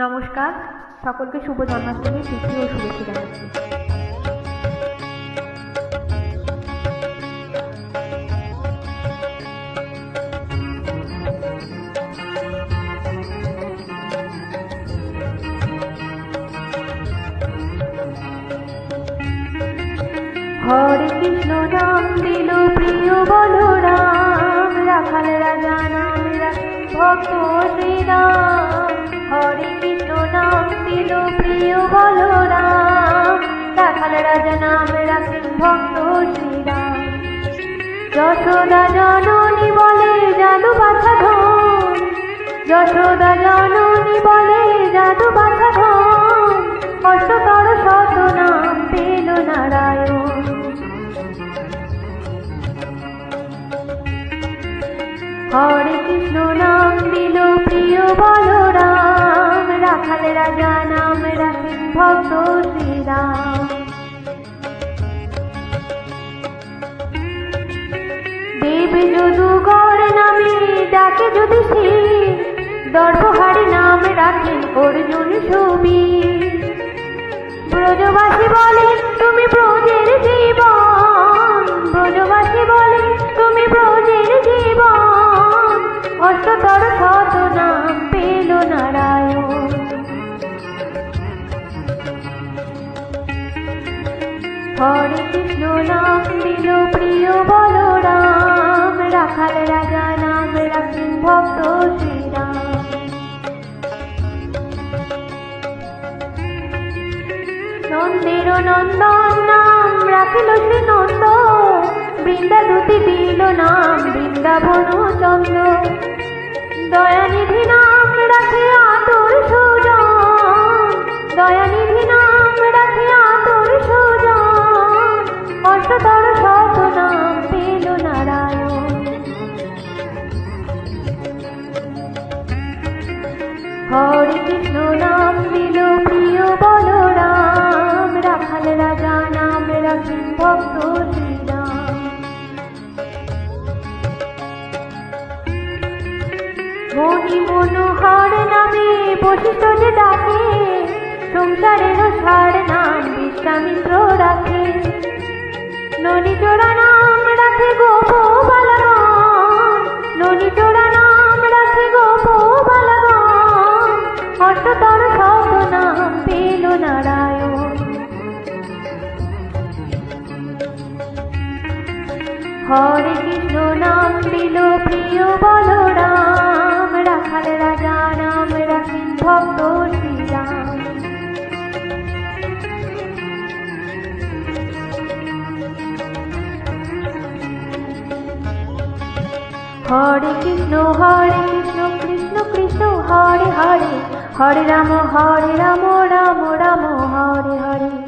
নমস্কার, সকলকে শুভ জন্মাষ্টমীর প্রীতি ও শুভেচ্ছা জানাচ্ছি। হরে কৃষ্ণ নাম দিল প্রিয় বলরাম, রাখাল রাজা নাম রাখে ভক্ত শ্রীরাম। হরে কৃষ্ণ নাম দিল প্রিয় বলরাম, রাখাল রাজা নাম রাখে ভক্ত শ্রীরাম। যশোদা জননী বলে জাদু বাছা ধন, যশোদা জননী বলে জাদু বাছা ধন। অষ্টতর শত নাম পেল নারায়ণ। হরে কৃষ্ণ নাম দিল প্রিয় বলরাম, রাখাল রাজা নাম রাখেন ভক্ত শ্রীরাম। দেব যদুগর নামে ডাকে যুধিষ্ঠির, দর্পহারি নাম রাখেন অর্জুন সুবীর। ব্রজবাসী বলে তুমি ব্রজের জীবন, ব্রজবাসী বলে তুমি ব্রজের জীবন। অষ্টতর শত নাম পেল নারায়ণ। হরে কৃষ্ণ নাম দিল প্রিয় বলরাম, রাখাল রাজা নাম রাখেন ভক্ত শ্রীরাম। নন্দের নন্দন নাম রাখিল শ্রী নন্দ, বৃন্দাদূতি দিল নাম বৃন্দাবন চন্দ্র। দয়ানিধি নাম রাখে আতুর সুজন, দয়ানিধি নাম রাখে আতুর সুজন। অষ্টতর শত নাম পেল নারায়ণ। হরে কৃষ্ণ নাম দিল প্রিয় বলরাম, রাখাল রাজা নাম রাখেন ভক্ত শ্রীরাম। মণি মনোহর নামে বশিষ্ঠ যে ডাকে, সংসারের সার নাম বিশ্বামিত্র রাখে। ননীচোরা নাম রাখে গোপ বালগণ, ননীচোরা নাম রাখে গোপ বালগণ। অষ্টতর শত নাম পেল নারায়ণ। হরে কৃষ্ণ নাম দিল প্রিয় বলরাম, রাখাল রাজা নাম রাখেন ভক্ত শ্রীরাম। হরে কৃষ্ণ কৃষ্ণ কৃষ্ণ হরে হরে, হরে রাম রাম রাম হরে হরে।